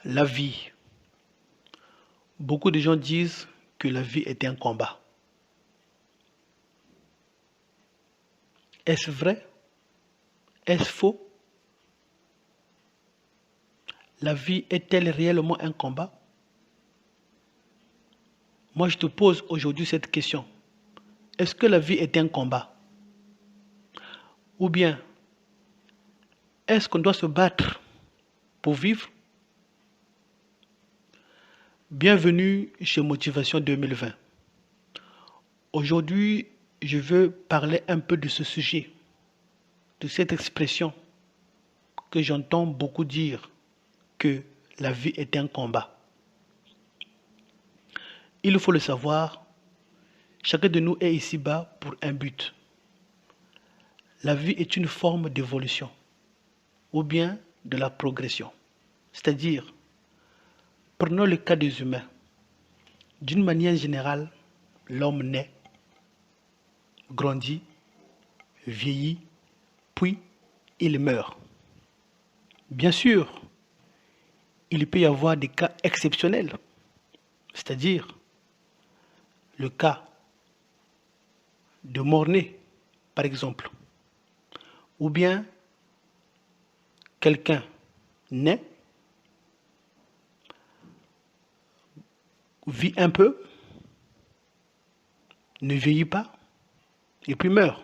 La vie. Beaucoup de gens disent que la vie est un combat. Est-ce vrai? Est-ce faux? La vie est-elle réellement un combat? Moi, je te pose aujourd'hui cette question. Est-ce que la vie est un combat? Ou bien, est-ce qu'on doit se battre pour vivre? Bienvenue chez Motivation 2020. Aujourd'hui, je veux parler un peu de ce sujet, de cette expression que j'entends beaucoup dire, que la vie est un combat. Il faut le savoir, chacun de nous est ici-bas pour un but. La vie est une forme d'évolution ou bien de la progression. C'est-à-dire, prenons le cas des humains. D'une manière générale, l'homme naît, grandit, vieillit, puis il meurt. Bien sûr, il peut y avoir des cas exceptionnels, c'est-à-dire le cas de mort-né, par exemple, ou bien quelqu'un naît, vit un peu, ne vieillit pas, et puis meurt.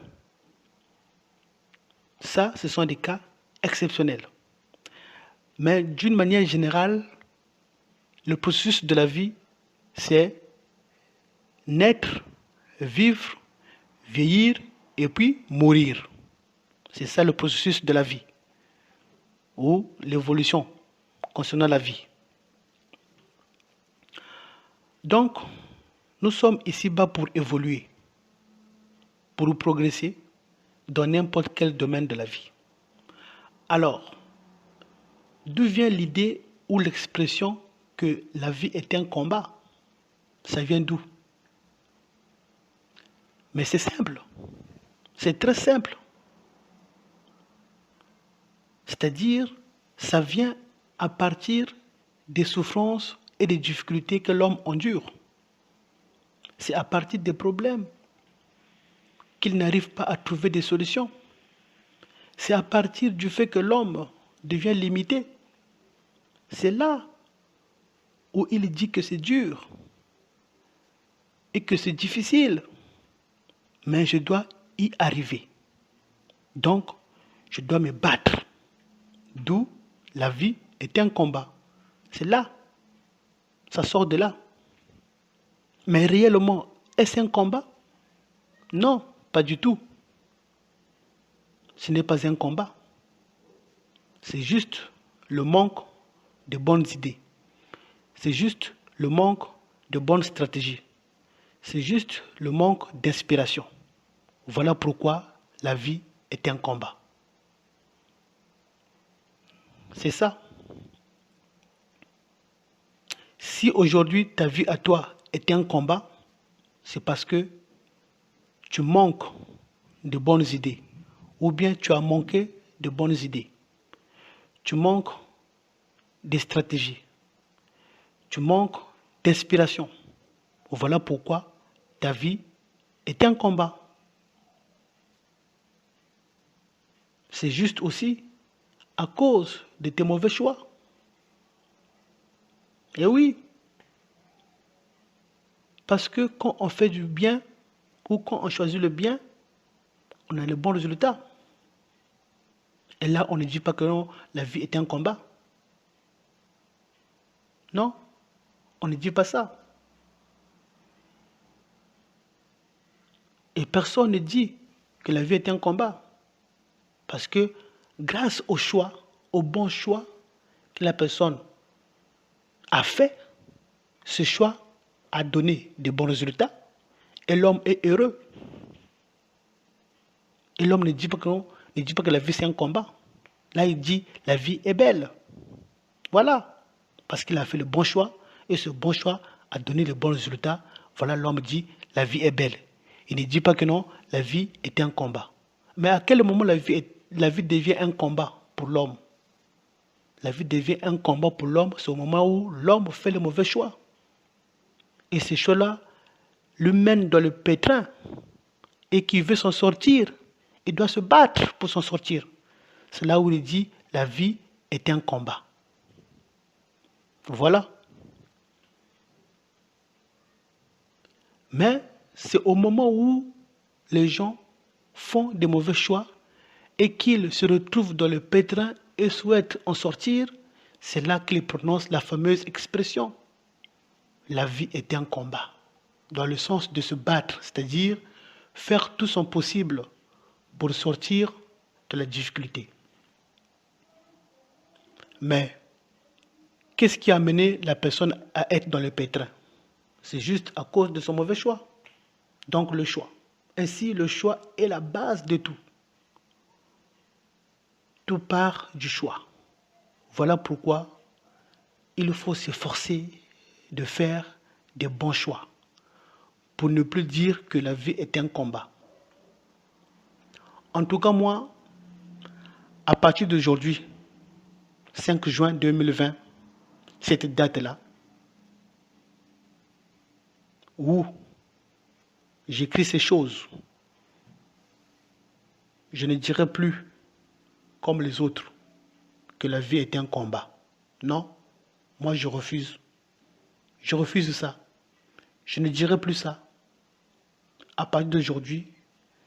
Ça, ce sont des cas exceptionnels. Mais d'une manière générale, le processus de la vie, c'est naître, vivre, vieillir et puis mourir. C'est ça le processus de la vie, ou l'évolution concernant la vie. Donc, nous sommes ici-bas pour évoluer, pour progresser dans n'importe quel domaine de la vie. Alors, d'où vient l'idée ou l'expression que la vie est un combat? Ça vient d'où? Mais c'est simple. C'est très simple. C'est-à-dire, ça vient à partir des souffrances et des difficultés que l'homme endure. C'est à partir des problèmes qu'il n'arrive pas à trouver des solutions. C'est à partir du fait que l'homme devient limité. C'est là où il dit que c'est dur et que c'est difficile. Mais je dois y arriver. Donc, je dois me battre. D'où la vie est un combat. C'est là. Ça sort de là. Mais réellement, est-ce un combat? Non, pas du tout. Ce n'est pas un combat. C'est juste le manque de bonnes idées. C'est juste le manque de bonnes stratégies. C'est juste le manque d'inspiration. Voilà pourquoi la vie est un combat. C'est ça. Si aujourd'hui ta vie à toi est un combat, c'est parce que tu manques de bonnes idées ou bien tu as manqué de bonnes idées. Tu manques de stratégies. Tu manques d'inspiration. Voilà pourquoi ta vie est un combat. C'est juste aussi à cause de tes mauvais choix. Et oui, parce que quand on fait du bien ou quand on choisit le bien, on a le bon résultat. Et là, on ne dit pas que non, la vie est un combat. Non, on ne dit pas ça. Et personne ne dit que la vie est un combat. Parce que grâce au choix, au bon choix que la personne a fait, ce choix a donné de bons résultats et l'homme est heureux. Et l'homme ne dit pas que non, ne dit pas que la vie c'est un combat. Là, il dit la vie est belle. Voilà. Parce qu'il a fait le bon choix et ce bon choix a donné de bons résultats. Voilà, l'homme dit la vie est belle. Il ne dit pas que non, la vie est un combat. Mais à quel moment la vie devient un combat pour l'homme? la vie devient un combat pour l'homme, c'est au moment où l'homme fait le mauvais choix. Et ces choix-là le mènent dans le pétrin. Et qui veut s'en sortir, il doit se battre pour s'en sortir. C'est là où il dit, la vie est un combat. Voilà. Mais c'est au moment où les gens font des mauvais choix et qu'ils se retrouvent dans le pétrin et souhaitent en sortir, c'est là qu'ils prononcent la fameuse expression. La vie est un combat. Dans le sens de se battre, c'est-à-dire faire tout son possible pour sortir de la difficulté. Mais qu'est-ce qui a amené la personne à être dans le pétrin? C'est juste à cause de son mauvais choix. Donc le choix. Ainsi, le choix est la base de tout. Tout part du choix. Voilà pourquoi il faut s'efforcer de faire des bons choix. Pour ne plus dire que la vie est un combat. En tout cas, moi, à partir d'aujourd'hui, 5 juin 2020, cette date-là, où j'écris ces choses, je ne dirai plus, comme les autres, que la vie est un combat. Non, moi je refuse. Je refuse ça. Je ne dirai plus ça. À partir d'aujourd'hui,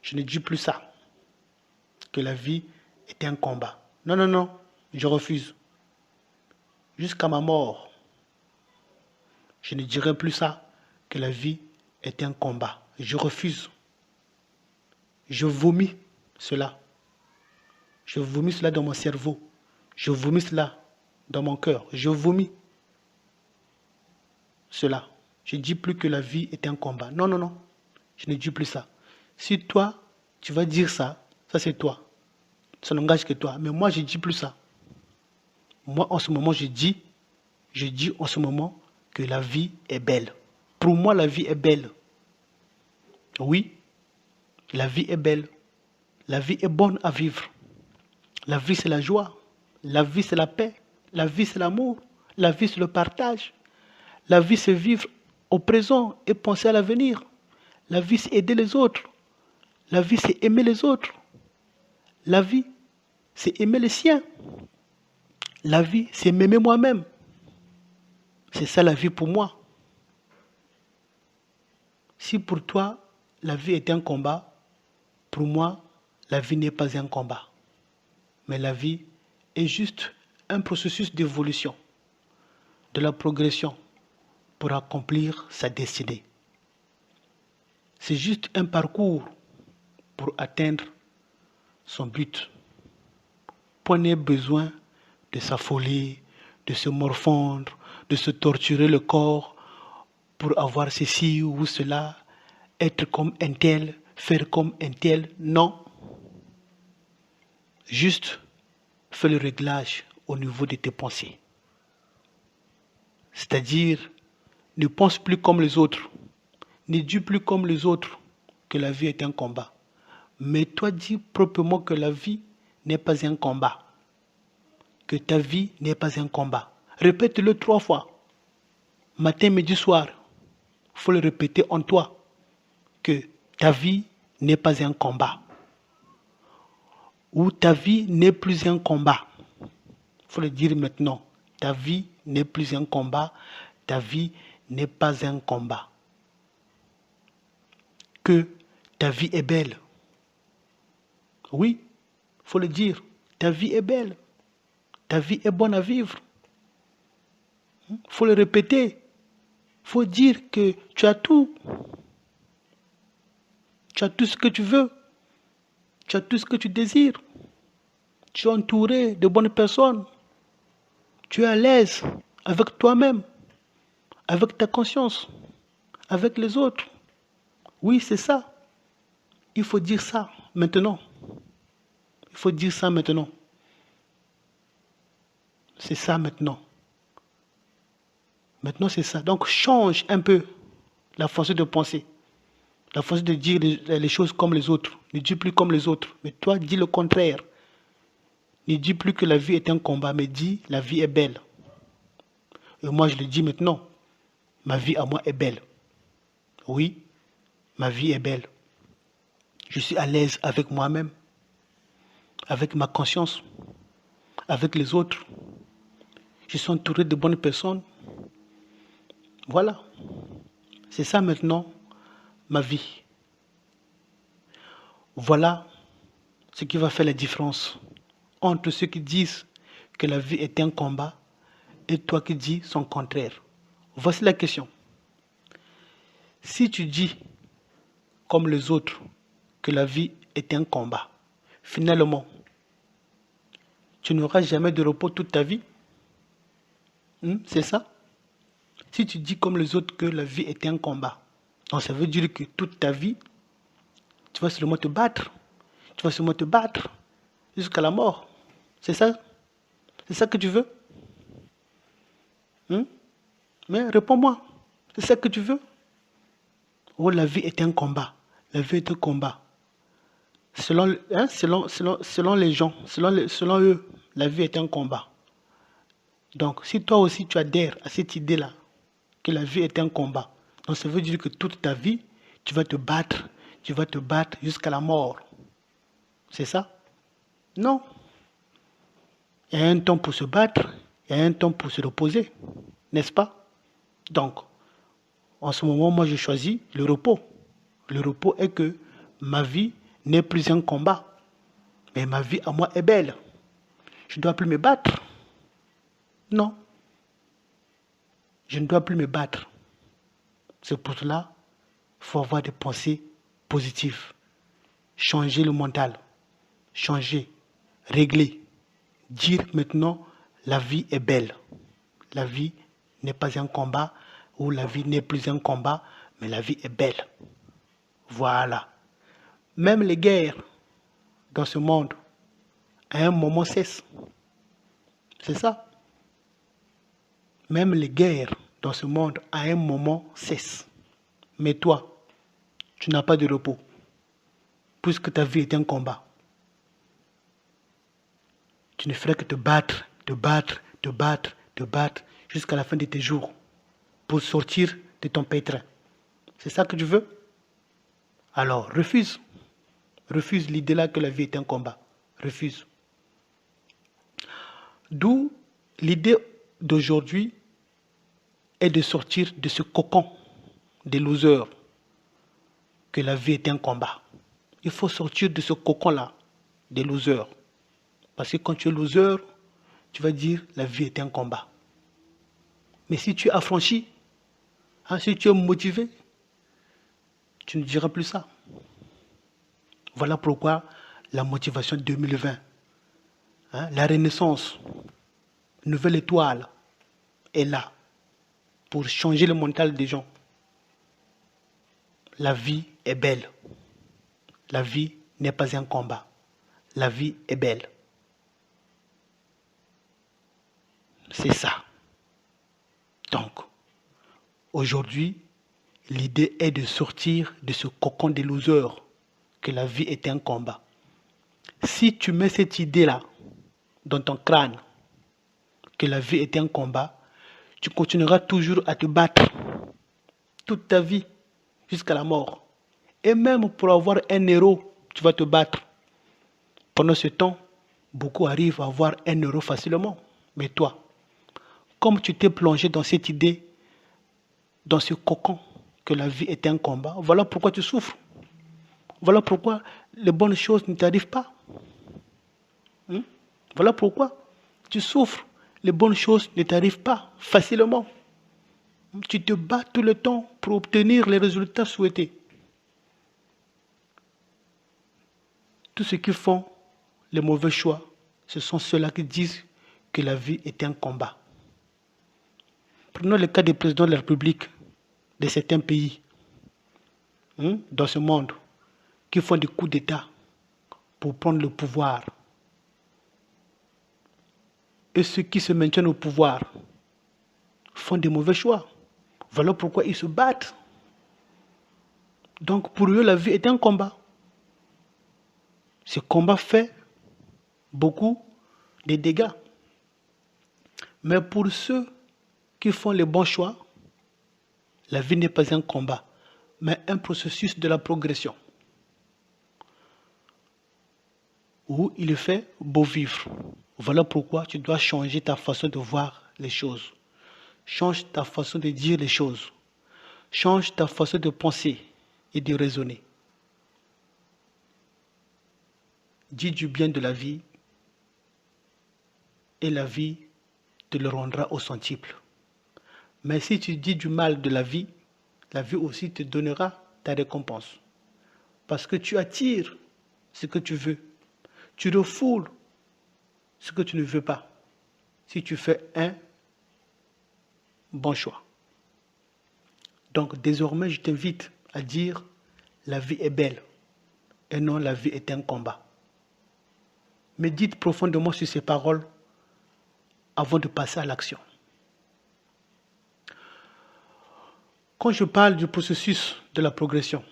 je ne dis plus ça. Que la vie est un combat. Non, non, non, je refuse. Jusqu'à ma mort, je ne dirai plus ça, que la vie est un combat. Je refuse. Je vomis cela. Je vomis cela dans mon cerveau. Je vomis cela dans mon cœur. Je vomis cela. Je ne dis plus que la vie est un combat. Non, non, non. Je ne dis plus ça. Si toi, tu vas dire ça, ça c'est toi. Ça n'engage que toi. Mais moi, je ne dis plus ça. Moi, en ce moment, je dis en ce moment que la vie est belle. Pour moi, la vie est belle. Oui, la vie est belle. La vie est bonne à vivre. La vie, c'est la joie. La vie, c'est la paix. La vie, c'est l'amour. La vie, c'est le partage. La vie, c'est vivre au présent et penser à l'avenir. La vie, c'est aider les autres. La vie, c'est aimer les autres. La vie, c'est aimer les siens. La vie, c'est m'aimer moi-même. C'est ça la vie pour moi. Si pour toi, la vie est un combat, pour moi, la vie n'est pas un combat. Mais la vie est juste un processus d'évolution, de la progression pour accomplir sa destinée. C'est juste un parcours pour atteindre son but. Point n'est besoin de s'affoler, de se morfondre, de se torturer le corps pour avoir ceci ou cela, être comme un tel, faire comme un tel. Non. Juste fais le réglage au niveau de tes pensées. C'est-à-dire, ne pense plus comme les autres. Ne dis plus comme les autres que la vie est un combat. Mais toi, dis proprement que la vie n'est pas un combat. Que ta vie n'est pas un combat. Répète-le 3 fois. Matin, midi, soir. Il faut le répéter en toi. Que ta vie n'est pas un combat. Ou ta vie n'est plus un combat. Il faut le dire maintenant. Ta vie n'est plus un combat. Ta vie n'est pas un combat. Que ta vie est belle. Oui, il faut le dire. Ta vie est belle. Ta vie est bonne à vivre. Il faut le répéter. Il faut dire que tu as tout. Tu as tout ce que tu veux. Tu as tout ce que tu désires. Tu es entouré de bonnes personnes. Tu es à l'aise avec toi-même, avec ta conscience, avec les autres. Oui, c'est ça. Il faut dire ça maintenant. Il faut dire ça maintenant. C'est ça maintenant. Maintenant, c'est ça. Donc, change un peu la façon de penser. La façon de dire les choses comme les autres. Ne dis plus comme les autres. Mais toi, dis le contraire. Ne dis plus que la vie est un combat, mais dis la vie est belle. Et moi, je le dis maintenant. Ma vie à moi est belle. Oui, ma vie est belle. Je suis à l'aise avec moi-même, avec ma conscience, avec les autres. Je suis entouré de bonnes personnes. Voilà. C'est ça maintenant, ma vie. Voilà ce qui va faire la différence entre ceux qui disent que la vie est un combat et toi qui dis son contraire. Voici la question. Si tu dis, comme les autres, que la vie est un combat, finalement, tu n'auras jamais de repos toute ta vie. C'est ça? Si tu dis comme les autres que la vie est un combat, donc ça veut dire que toute ta vie, tu vas seulement te battre. Tu vas seulement te battre jusqu'à la mort. C'est ça? C'est ça que tu veux? Mais réponds-moi. C'est ça que tu veux? Oh, la vie est un combat. La vie est un combat. Selon les gens, selon eux, la vie est un combat. Donc, si toi aussi tu adhères à cette idée-là, que la vie est un combat, donc ça veut dire que toute ta vie, tu vas te battre jusqu'à la mort. C'est ça? Non. Il y a un temps pour se battre, il y a un temps pour se reposer, n'est-ce pas? Donc, en ce moment, moi, je choisis le repos. Le repos est que ma vie n'est plus un combat, mais ma vie à moi est belle. Je ne dois plus me battre. Non. Je ne dois plus me battre. C'est pour cela qu'il faut avoir des pensées positives. Changer le mental. Changer. Régler. Dire maintenant, la vie est belle. La vie n'est pas un combat, ou la vie n'est plus un combat, mais la vie est belle. Voilà. Même les guerres dans ce monde, à un moment cessent. C'est ça. Même les guerres dans ce monde, à un moment cessent. Mais toi, tu n'as pas de repos, puisque ta vie est un combat. Tu ne ferais que te battre, jusqu'à la fin de tes jours, pour sortir de ton pétrin. C'est ça que tu veux? Alors, refuse. Refuse l'idée-là que la vie est un combat. Refuse. D'où l'idée d'aujourd'hui est de sortir de ce cocon des losers, que la vie est un combat. Il faut sortir de ce cocon-là, des losers. Parce que quand tu es loser, tu vas dire la vie est un combat. Mais si tu es affranchi, si tu es motivé, tu ne diras plus ça. Voilà pourquoi la motivation 2020, la renaissance, nouvelle étoile est là pour changer le mental des gens. La vie est belle. La vie n'est pas un combat. La vie est belle. C'est ça. Donc, aujourd'hui, l'idée est de sortir de ce cocon des losers, que la vie est un combat. Si tu mets cette idée-là dans ton crâne, que la vie est un combat, tu continueras toujours à te battre toute ta vie jusqu'à la mort. Et même pour avoir un euro, tu vas te battre. Pendant ce temps, beaucoup arrivent à avoir un euro facilement. Mais toi, comme tu t'es plongé dans cette idée, dans ce cocon, que la vie est un combat, voilà pourquoi tu souffres. Voilà pourquoi les bonnes choses ne t'arrivent pas. Voilà pourquoi tu souffres. Les bonnes choses ne t'arrivent pas facilement. Tu te bats tout le temps pour obtenir les résultats souhaités. Tous ceux qui font les mauvais choix, ce sont ceux-là qui disent que la vie est un combat. Prenons le cas des présidents de la République de certains pays dans ce monde qui font des coups d'État pour prendre le pouvoir. Et ceux qui se maintiennent au pouvoir font des mauvais choix. Voilà pourquoi ils se battent. Donc pour eux, la vie est un combat. Ce combat fait beaucoup des dégâts. Mais pour ceux qui font les bons choix, la vie n'est pas un combat, mais un processus de la progression, où il fait beau vivre. Voilà pourquoi tu dois changer ta façon de voir les choses. Change ta façon de dire les choses. Change ta façon de penser et de raisonner. Dis du bien de la vie et la vie te le rendra au centuple. Mais si tu dis du mal de la vie aussi te donnera ta récompense. Parce que tu attires ce que tu veux. Tu refoules ce que tu ne veux pas. Si tu fais un bon choix. Donc désormais, je t'invite à dire la vie est belle et non la vie est un combat. Médite profondément sur ces paroles avant de passer à l'action. Quand je parle du processus de la progression,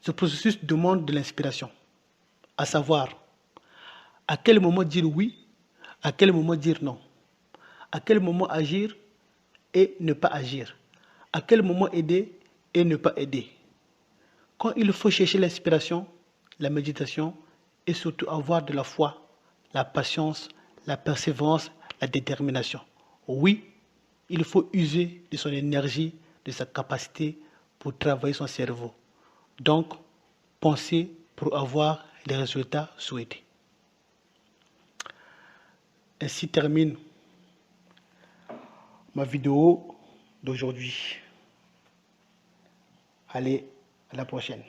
ce processus demande de l'inspiration, à savoir à quel moment dire oui, à quel moment dire non, à quel moment agir et ne pas agir, à quel moment aider et ne pas aider. Quand il faut chercher l'inspiration, la méditation et surtout avoir de la foi, la patience, la persévérance, la détermination. Oui, il faut user de son énergie, de sa capacité pour travailler son cerveau. Donc, penser pour avoir les résultats souhaités. Ainsi termine ma vidéo d'aujourd'hui. Allez, à la prochaine.